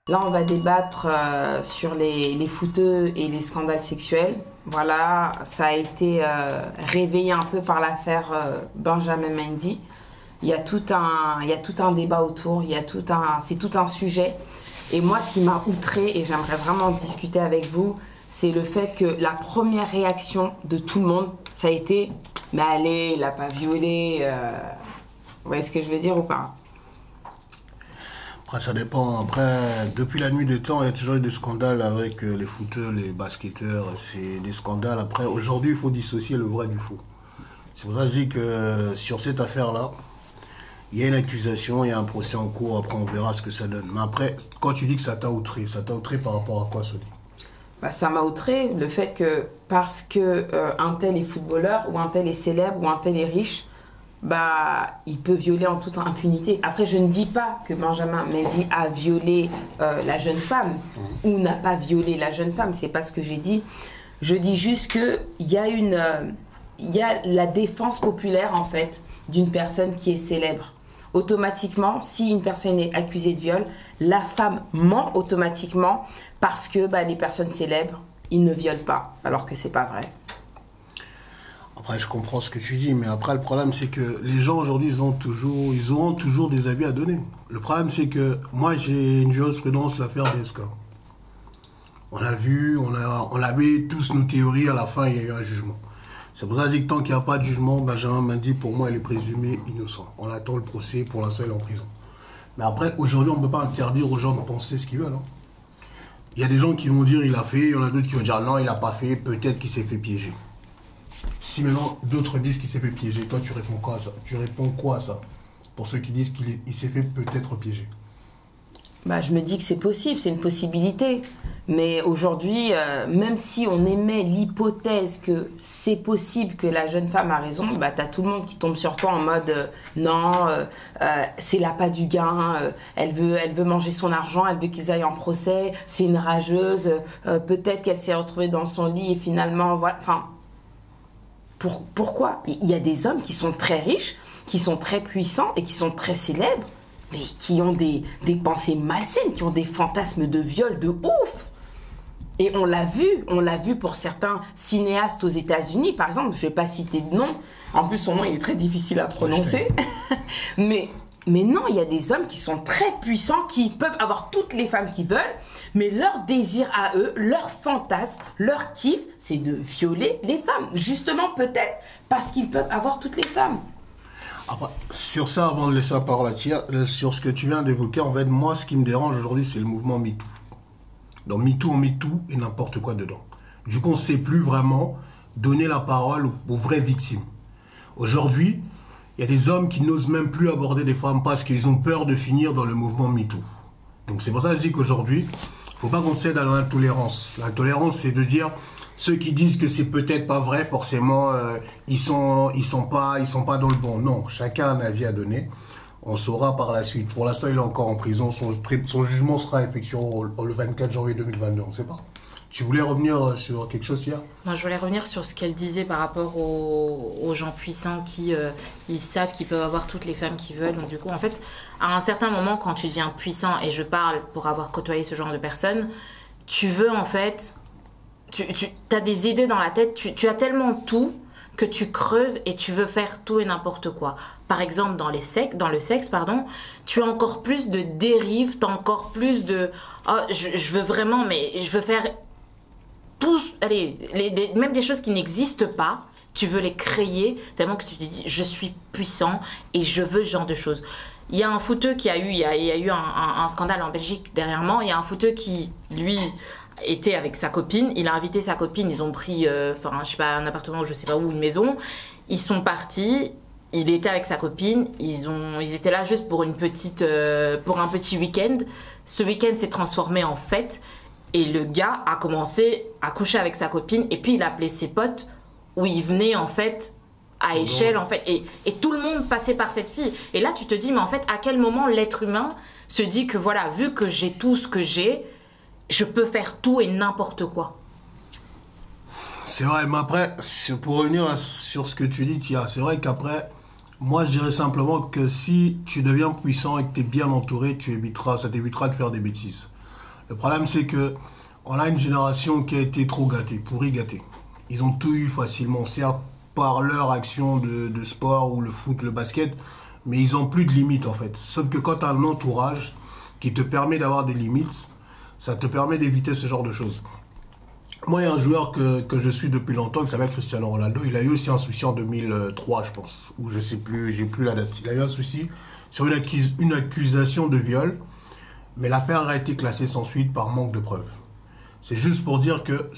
Là, on va débattre sur les footeux et les scandales sexuels. Voilà, ça a été réveillé un peu par l'affaire Benjamin Mendy. Il y a tout un débat autour, c'est tout un sujet. Et moi, ce qui m'a outrée, et j'aimerais vraiment discuter avec vous, c'est le fait que la première réaction de tout le monde, ça a été « Mais allez, il n'a pas violé Vous voyez ce que je veux dire ou pas? Après, ça dépend. Après, depuis la nuit des temps, il y a toujours eu des scandales avec les footeurs, les basketteurs. C'est des scandales. Après, aujourd'hui, il faut dissocier le vrai du faux. C'est pour ça que je dis que sur cette affaire-là, il y a une accusation, il y a un procès en cours. Après, on verra ce que ça donne. Mais après, quand tu dis que ça t'a outré par rapport à quoi, Soli? Bah, ça m'a outré le fait que parce que un tel est footballeur, ou un tel est célèbre, ou un tel est riche, bah, il peut violer en toute impunité. Après, je ne dis pas que Benjamin Mendy a violé la jeune femme ou n'a pas violé la jeune femme. C'est pas ce que j'ai dit. Je dis juste que il y a la défense populaire en fait d'une personne qui est célèbre. Automatiquement, si une personne est accusée de viol, la femme ment automatiquement parce que les personnes célèbres, ils ne violent pas, alors que c'est pas vrai. Après, je comprends ce que tu dis, mais après, le problème, c'est que les gens, aujourd'hui, ils auront toujours des avis à donner. Le problème, c'est que moi, j'ai une jurisprudence, l'affaire DSK. On l'a vu, on avait tous nos théories, à la fin, il y a eu un jugement. C'est pour ça que je dis que tant qu'il n'y a pas de jugement, Benjamin Mendy, pour moi, il est présumé innocent. On attend le procès, pour l'instant, il est en prison. Mais après, aujourd'hui, on ne peut pas interdire aux gens de penser ce qu'ils veulent. Il y a des gens qui vont dire il a fait, il y en a d'autres qui vont dire non, il n'a pas fait, peut-être qu'il s'est fait piéger. Si maintenant d'autres disent qu'il s'est fait piéger, toi tu réponds quoi à ça? Tu réponds quoi à ça? Pour ceux qui disent qu'il s'est fait peut-être piéger. Je me dis que c'est possible, c'est une possibilité. Mais aujourd'hui, même si on émet l'hypothèse que c'est possible que la jeune femme a raison, t'as tout le monde qui tombe sur toi en mode non, c'est l'appât du gain, elle veut manger son argent, elle veut qu'ils aillent en procès, c'est une rageuse, peut-être qu'elle s'est retrouvée dans son lit et finalement, voilà. Enfin, pourquoi? Il y a des hommes qui sont très riches, qui sont très puissants et qui sont très célèbres, mais qui ont des pensées malsaines, qui ont des fantasmes de viol de ouf. Et on l'a vu pour certains cinéastes aux États-Unis, par exemple, je ne vais pas citer de nom, en plus son nom il est très difficile à prononcer, mais non, il y a des hommes qui sont très puissants, qui peuvent avoir toutes les femmes qu'ils veulent, mais leur désir à eux, leur fantasme, leur kiff, c'est de violer les femmes. Justement, peut-être parce qu'ils peuvent avoir toutes les femmes. Après, sur ça, avant de laisser la parole à Tia, sur ce que tu viens d'évoquer, en fait, moi, ce qui me dérange aujourd'hui, c'est le mouvement MeToo. Donc, MeToo, on met tout et n'importe quoi dedans. Du coup, on ne sait plus vraiment donner la parole aux vraies victimes. Aujourd'hui, il y a des hommes qui n'osent même plus aborder des femmes parce qu'ils ont peur de finir dans le mouvement MeToo. Donc, c'est pour ça que je dis qu'aujourd'hui, il ne faut pas qu'on cède à l'intolérance. L'intolérance, c'est de dire ceux qui disent que c'est peut-être pas vrai, forcément, ils sont pas dans le bon. Non, chacun a un avis à donner. On saura par la suite. Pour l'instant, il est encore en prison. Son jugement sera effectué le 24 janvier 2022. On ne sait pas. Tu voulais revenir sur quelque chose hier? Non, je voulais revenir sur ce qu'elle disait par rapport aux gens puissants qui ils savent qu'ils peuvent avoir toutes les femmes qu'ils veulent. Donc du coup, en fait, à un certain moment, quand tu deviens puissant, et je parle pour avoir côtoyé ce genre de personnes, tu veux en fait... Tu as des idées dans la tête, tu as tellement tout que tu creuses et tu veux faire tout et n'importe quoi. Par exemple, dans le sexe, tu as encore plus de dérives, tu as encore plus de... Oh, je veux vraiment, mais je veux faire tout... Allez, même des choses qui n'existent pas, tu veux les créer tellement que tu te dis, je suis puissant et je veux ce genre de choses. Il y a un footeux qui a eu... Il y a eu un scandale en Belgique dernièrement. Il y a un footeux qui, lui... était avec sa copine, il a invité sa copine, ils ont pris je sais pas, un appartement, je sais pas où, une maison, ils sont partis, il était avec sa copine, ils étaient là juste pour pour un petit week-end. Ce week-end s'est transformé en fête et le gars a commencé à coucher avec sa copine et puis il a appelé ses potes où il venait en fait à échelle en fait et tout le monde passait par cette fille et là tu te dis mais en fait à quel moment l'être humain se dit que voilà, vu que j'ai tout ce que j'ai, je peux faire tout et n'importe quoi. C'est vrai, mais après, pour revenir sur ce que tu dis, Tia, c'est vrai qu'après, moi je dirais simplement que si tu deviens puissant et que tu es bien entouré, ça t'évitera de faire des bêtises. Le problème, c'est que on a une génération qui a été trop gâtée, pourri gâtée. Ils ont tout eu facilement, certes, par leur action de sport ou le foot, le basket, mais ils n'ont plus de limites en fait. Sauf que quand tu as un entourage qui te permet d'avoir des limites, ça te permet d'éviter ce genre de choses. Moi, il y a un joueur que je suis depuis longtemps qui s'appelle Cristiano Ronaldo. Il a eu aussi un souci en 2003, je pense, ou je sais plus, j'ai plus la date. Il a eu un souci sur une accusation de viol, mais l'affaire a été classée sans suite par manque de preuves. C'est juste pour dire que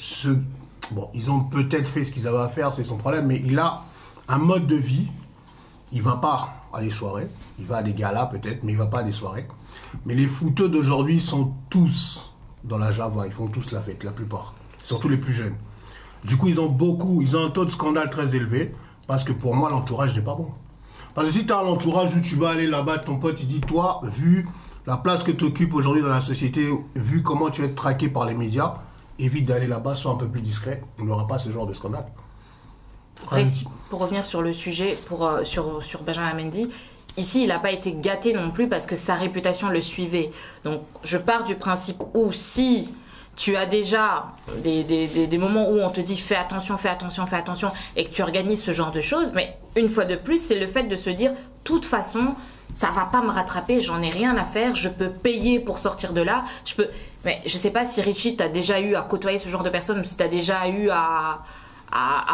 bon, ils ont peut-être fait ce qu'ils avaient à faire, c'est son problème, mais il a un mode de vie. Il va pas à des soirées, il va à des galas peut-être, mais il va pas à des soirées. Mais les footeux d'aujourd'hui sont tous dans la Java, ils font tous la fête, la plupart. Surtout les plus jeunes. Du coup, ils ont un taux de scandale très élevé, parce que pour moi, l'entourage n'est pas bon. Parce que si tu as un entourage où tu vas aller là-bas, ton pote, il dit, toi, vu la place que tu occupes aujourd'hui dans la société, vu comment tu es traqué par les médias, évite d'aller là-bas, sois un peu plus discret, on n'aura pas ce genre de scandale. Après, pour revenir sur le sujet, sur Benjamin Mendy, ici, il n'a pas été gâté non plus parce que sa réputation le suivait. Donc, je pars du principe où si tu as déjà des moments où on te dit fais attention, et que tu organises ce genre de choses, mais une fois de plus, c'est le fait de se dire, de toute façon, ça va pas me rattraper, j'en ai rien à faire, je peux payer pour sortir de là, mais je sais pas si Richie, tu as déjà eu à côtoyer ce genre de personnes, ou si tu as déjà eu à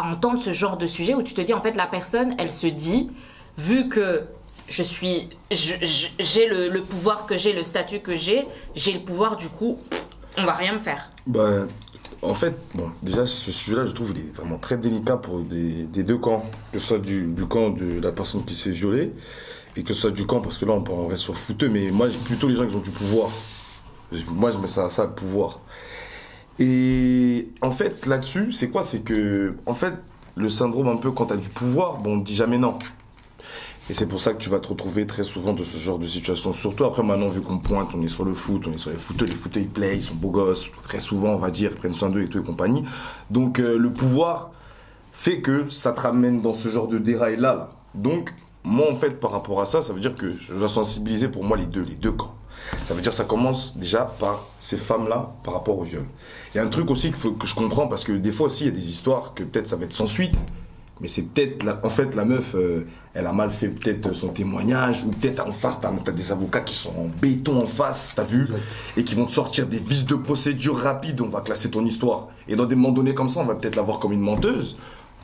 entendre ce genre de sujet où tu te dis, en fait, la personne, elle se dit, vu que j'ai le pouvoir que j'ai, le statut que j'ai le pouvoir, du coup, on va rien me faire. Ben, en fait, bon, déjà, ce sujet-là, je trouve, il est vraiment très délicat pour des deux camps. Que ce soit du camp de la personne qui se fait violer, et que ce soit du camp, parce que là, on reste sur footeux, mais moi, j'ai plutôt les gens qui ont du pouvoir. Moi, je mets ça le pouvoir. Et en fait, là-dessus, c'est quoi? C'est que, en fait, le syndrome, un peu, quand tu as du pouvoir, bon, on ne dit jamais non. Et c'est pour ça que tu vas te retrouver très souvent dans ce genre de situation. Surtout après, maintenant, vu qu'on pointe, on est sur le foot, on est sur les footeux. Les footeux, ils play, ils sont beaux gosses. Très souvent, on va dire, ils prennent soin d'eux et tout et compagnie. Donc, le pouvoir fait que ça te ramène dans ce genre de dérail-là. Là. Donc, moi, en fait, par rapport à ça, ça veut dire que je dois sensibiliser pour moi les deux camps. Ça veut dire que ça commence déjà par ces femmes-là par rapport au viol. Il y a un truc aussi que je comprends parce que des fois aussi, il y a des histoires que peut-être ça va être sans suite. Mais c'est peut-être, en fait, la meuf, elle a mal fait peut-être son témoignage, ou peut-être en face, t'as des avocats qui sont en béton en face, t'as vu, et qui vont te sortir des vices de procédure rapides, on va classer ton histoire. Et dans des moments donnés comme ça, on va peut-être la voir comme une menteuse.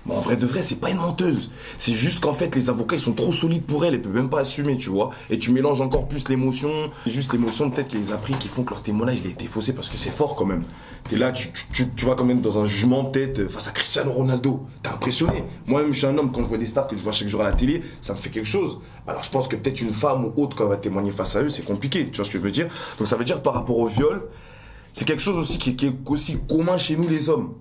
Bon, en vrai de vrai, c'est pas une menteuse. C'est juste qu'en fait, les avocats, ils sont trop solides pour elle, peuvent même pas assumer, tu vois. Et tu mélanges encore plus l'émotion. C'est juste l'émotion, peut-être, qu'ils les a pris, qui font que leur témoignage, il a été faussé, parce que c'est fort quand même. T'es là, tu vas quand même dans un jugement, peut-être, face à Cristiano Ronaldo. T'es impressionné. Moi-même, je suis un homme, quand je vois des stars que je vois chaque jour à la télé, ça me fait quelque chose. Alors, je pense que peut-être une femme ou autre, quand elle va témoigner face à eux, c'est compliqué. Tu vois ce que je veux dire? Donc, ça veut dire, par rapport au viol, c'est quelque chose aussi qui est aussi commun chez nous, les hommes.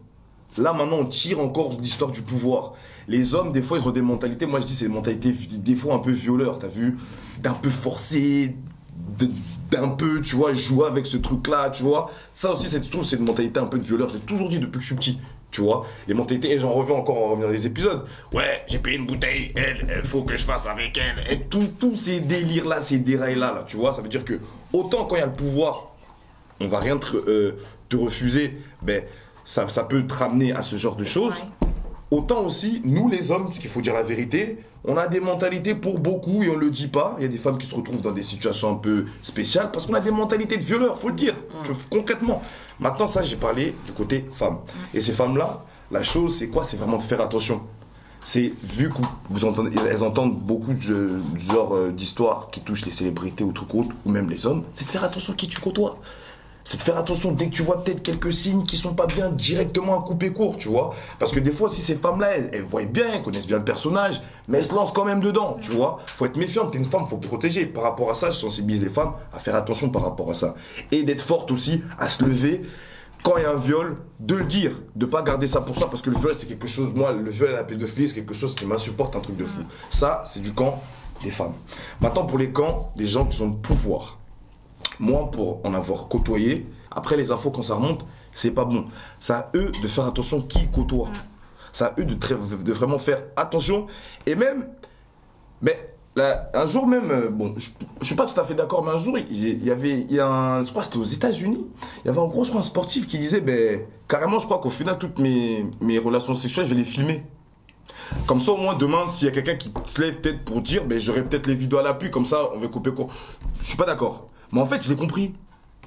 Là, maintenant, on tire encore l'histoire du pouvoir. Les hommes, des fois, ils ont des mentalités. Moi, je dis, c'est des mentalités, des fois, un peu violeurs, t'as vu? D'un peu forcé, d'un peu, tu vois, jouer avec ce truc-là, tu vois. Ça aussi, je trouve, c'est une mentalité un peu de violeur. J'ai toujours dit depuis que je suis petit, tu vois. Les mentalités, et j'en reviens encore en revenir dans les épisodes. Ouais, j'ai payé une bouteille, elle faut que je fasse avec elle. Et tous ces délires-là, ces dérails-là, là, tu vois. Ça veut dire que, autant quand il y a le pouvoir, on va rien te refuser, ben, ça peut te ramener à ce genre de choses. Ouais. Autant aussi, nous les hommes, parce qu'il faut dire la vérité, on a des mentalités pour beaucoup et on le dit pas. Il y a des femmes qui se retrouvent dans des situations un peu spéciales parce qu'on a des mentalités de violeurs, faut le dire, concrètement. Maintenant, ça, j'ai parlé du côté femme. Et ces femmes-là, la chose, c'est quoi? C'est vraiment de faire attention. C'est, vu qu'elles entendent beaucoup de genre d'histoires qui touchent les célébrités ou trucs autres, ou même les hommes, c'est de faire attention à qui tu côtoies. C'est de faire attention dès que tu vois peut-être quelques signes qui sont pas bien, directement à couper court, tu vois. Parce que des fois, si ces femmes-là, elles voient bien, elles connaissent bien le personnage, mais elles se lancent quand même dedans, tu vois. Faut être méfiante, t'es une femme, faut protéger. Par rapport à ça, je sensibilise les femmes à faire attention par rapport à ça. Et d'être forte aussi, à se lever, quand il y a un viol, de le dire, de pas garder ça pour soi, parce que le viol, c'est quelque chose, moi, le viol et la pédophilie, c'est quelque chose qui m'insupporte, un truc de fou. Ça, c'est du camp des femmes. Maintenant, pour les camps des gens qui ont le pouvoir. Moi, pour en avoir côtoyé, après les infos, quand ça remonte, c'est pas bon. C'est à eux de faire attention qui côtoie. C'est à eux de vraiment faire attention. Et même, mais Là, un jour même, bon, je suis pas tout à fait d'accord, mais un jour, je crois que c'était aux États-Unis, il y avait en gros, je crois, un sportif qui disait, ben, carrément, je crois qu'au final, toutes mes relations sexuelles, je vais les filmer. Comme ça, au moins, demain, s'il y a quelqu'un qui se lève peut-être pour dire, ben, j'aurai peut-être les vidéos à l'appui, comme ça, on va couper court. Je suis pas d'accord. Mais en fait, je l'ai compris.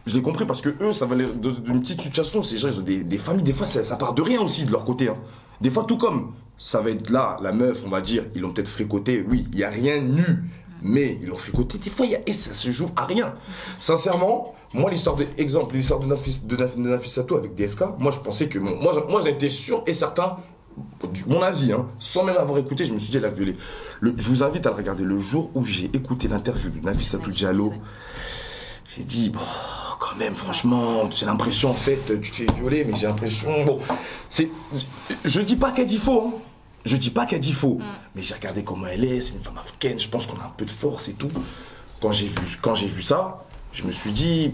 Je l'ai compris parce que eux, ça va les, d'une petite situation, ces gens, ils ont des familles, des fois, ça part de rien aussi de leur côté. Hein. Des fois, tout comme, ça va être là, la meuf, on va dire, ils l'ont peut-être fricoté, oui, il n'y a rien nu, mais ils l'ont fricoté, des fois, et ça se joue à rien. Sincèrement, moi, l'histoire de Nafissatou avec DSK, moi, je pensais que, moi, j'étais sûr et certain, mon avis, hein, sans même avoir écouté, je me suis dit, elle a violé. Je vous invite à le regarder. Le jour où j'ai écouté l'interview de Nafissatou Diallo, j'ai dit, bon, quand même, franchement, j'ai l'impression, en fait, tu te fais violer, mais j'ai l'impression, bon, je dis pas qu'elle dit faux, hein. Je dis pas qu'elle dit faux, mais j'ai regardé comment elle est, c'est une femme africaine, je pense qu'on a un peu de force et tout. Quand j'ai vu ça, je me suis dit,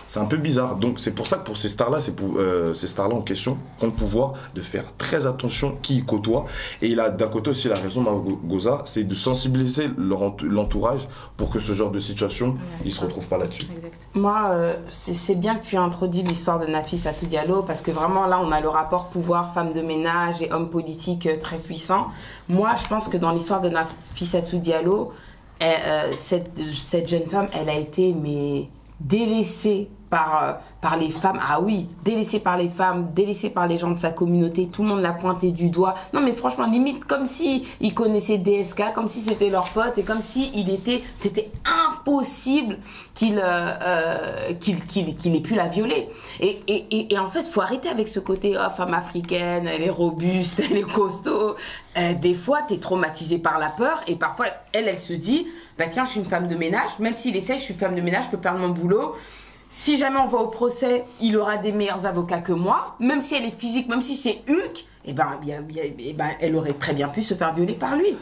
c'est un peu bizarre. Donc c'est pour ça que pour ces stars-là, ces stars-là en question, ont le pouvoir de faire très attention qui ils côtoient. Et il a d'un côté aussi la raison, Goza, c'est de sensibiliser l'entourage pour que ce genre de situation, ils se retrouvent pas là-dessus. Moi, c'est bien que tu aies introduit l'histoire de Nafissatou Diallo parce que vraiment là, on a le rapport pouvoir femme de ménage et homme politique très puissant. Moi, je pense que dans l'histoire de Nafissatou Diallo, cette jeune femme, elle a été délaissée par les femmes. Ah oui, délaissée par les femmes, délaissée par les gens de sa communauté. Tout le monde l'a pointé du doigt. Non mais franchement, limite comme si ils connaissaient DSK, comme si c'était leur pote et comme si c'était impossible qu'il ait pu la violer. Et en fait, faut arrêter avec ce côté femme africaine, elle est robuste, elle est costaud. Des fois, t'es traumatisé par la peur et parfois, elle se dit, bah tiens, je suis une femme de ménage. Même s'il essaie, je suis femme de ménage, je peux perdre mon boulot. Si jamais on va au procès, il aura des meilleurs avocats que moi. Même si elle est physique, même si c'est Hulk, elle aurait très bien pu se faire violer par lui.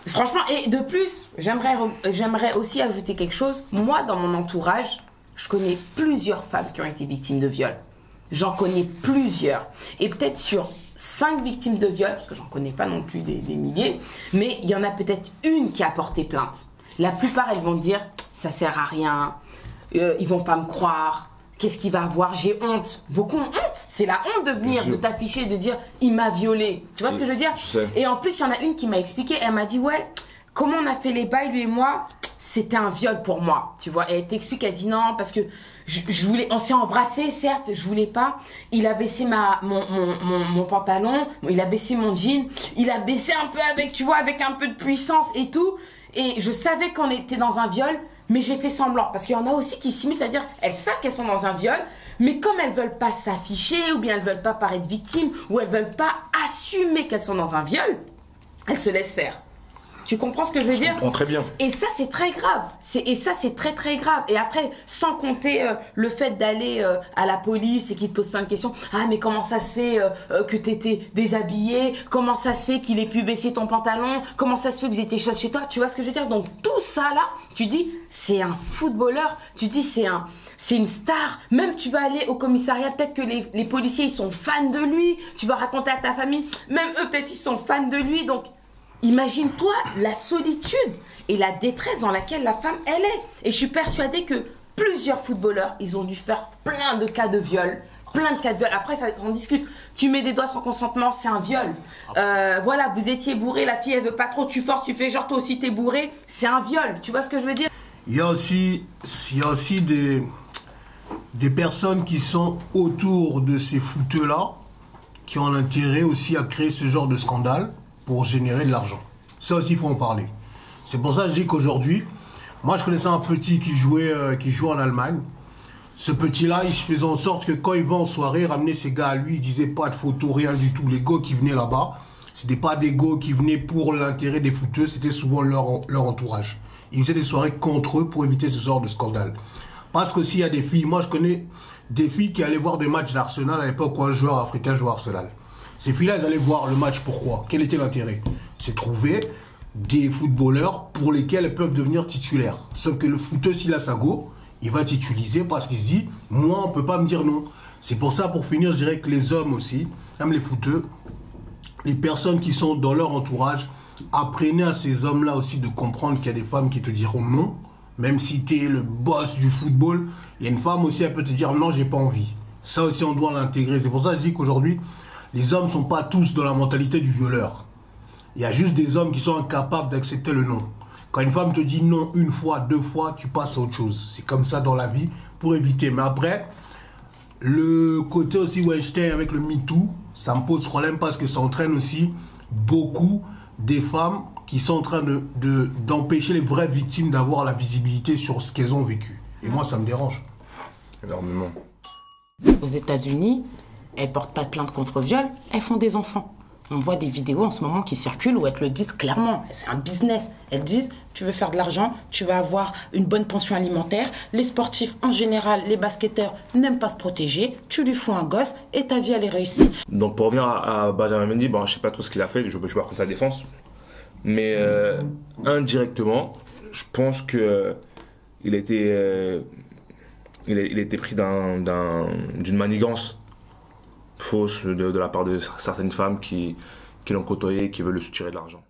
Franchement, et de plus, j'aimerais aussi ajouter quelque chose. Moi, dans mon entourage, je connais plusieurs femmes qui ont été victimes de viol. J'en connais plusieurs. Et peut-être sur 5 victimes de viol, parce que j'en connais pas non plus des milliers, mais il y en a peut-être une qui a porté plainte. La plupart, elles vont dire, ça sert à rien. Ils vont pas me croire, qu'est-ce qu'il va avoir, j'ai honte. Beaucoup ont honte, c'est la honte de venir, de t'afficher, de dire il m'a violée. Tu vois ce que je veux dire? Et en plus, il y en a une qui m'a expliqué, elle m'a dit ouais, comment on a fait les bails, lui et moi, c'était un viol pour moi. Tu vois, et elle t'explique, elle dit non, parce que je voulais, on s'est embrassé, certes, je voulais pas. Il a baissé mon pantalon, il a baissé mon jean, il a baissé un peu avec, tu vois, avec un peu de puissance et tout. Et je savais qu'on était dans un viol, mais j'ai fait semblant. Parce qu'il y en a aussi qui s'immiscent, c'est-à-dire, elles savent qu'elles sont dans un viol, mais comme elles veulent pas s'afficher, ou bien elles veulent pas paraître victimes, ou elles veulent pas assumer qu'elles sont dans un viol, elles se laissent faire. Tu comprends ce que je veux dire? Je comprends très bien. Et ça, c'est très grave. Et ça, c'est très, très grave. Et après, sans compter le fait d'aller à la police et qu'ils te posent plein de questions. Ah, mais comment ça se fait que tu étais déshabillé? Comment ça se fait qu'il ait pu baisser ton pantalon? Comment ça se fait que vous étiez chaud chez toi? Tu vois ce que je veux dire? Donc, tout ça là, tu dis, c'est un footballeur. Tu dis, c'est une star. Même tu vas aller au commissariat, peut-être que les policiers, ils sont fans de lui. Tu vas raconter à ta famille. Même eux, peut-être, ils sont fans de lui. Donc, imagine-toi la solitude et la détresse dans laquelle la femme, elle est. Et je suis persuadée que plusieurs footballeurs, ils ont dû faire plein de cas de viol. Plein de cas de viol. Après, ça, on discute. Tu mets des doigts sans consentement, c'est un viol. Voilà, vous étiez bourré, la fille, elle veut pas trop, tu forces, tu fais genre, toi aussi, t'es bourré. C'est un viol. Tu vois ce que je veux dire? Il y a aussi des personnes qui sont autour de ces fouteux-là, qui ont l'intérêt aussi à créer ce genre de scandale pour générer de l'argent. Ça aussi, il faut en parler. C'est pour ça que je dis qu'aujourd'hui, moi, je connaissais un petit qui jouait en Allemagne. Ce petit-là, il faisait en sorte que quand il va en soirée, ramener ses gars à lui, il disait pas de photos, rien du tout. Les gars qui venaient là-bas, c'était pas des gars qui venaient pour l'intérêt des footeux, c'était souvent leur entourage. Il faisait des soirées contre eux pour éviter ce genre de scandale. Parce que s'il y a des filles, moi je connais des filles qui allaient voir des matchs d'Arsenal à l'époque où un joueur africain jouait à Arsenal. Ces filles-là, elles allaient voir le match, pourquoi? Quel était l'intérêt? C'est trouver des footballeurs pour lesquels elles peuvent devenir titulaires. Sauf que le footeux, s'il a sa go, il va tituliser parce qu'il se dit, moi, on ne peut pas me dire non. C'est pour ça, pour finir, je dirais que les hommes aussi, même les footeux, les personnes qui sont dans leur entourage, apprenez à ces hommes-là aussi de comprendre qu'il y a des femmes qui te diront non. Même si tu es le boss du football, il y a une femme aussi, elle peut te dire non, j'ai pas envie. Ça aussi, on doit l'intégrer. C'est pour ça que je dis qu'aujourd'hui, les hommes ne sont pas tous dans la mentalité du violeur. Il y a juste des hommes qui sont incapables d'accepter le non. Quand une femme te dit non une fois, deux fois, tu passes à autre chose. C'est comme ça dans la vie pour éviter. Mais après, le côté aussi Weinstein avec le MeToo, ça me pose problème parce que ça entraîne aussi beaucoup des femmes qui sont en train d'empêcher les vraies victimes d'avoir la visibilité sur ce qu'elles ont vécu. Et moi, ça me dérange. Énormément. Aux États-Unis, elles portent pas de plainte contre viol, elles font des enfants. On voit des vidéos en ce moment qui circulent où elles le disent clairement. C'est un business. Elles disent, tu veux faire de l'argent, tu vas avoir une bonne pension alimentaire. Les sportifs, en général, les basketteurs, n'aiment pas se protéger. Tu lui fous un gosse et ta vie, elle est réussie. Donc pour revenir à Benjamin Mendy, bon, je sais pas trop ce qu'il a fait, je ne peux pas prendre sa défense. Mais indirectement, je pense que il était pris d'une manigance fausse de la part de certaines femmes qui l'ont côtoyé et qui veulent le soutirer de l'argent.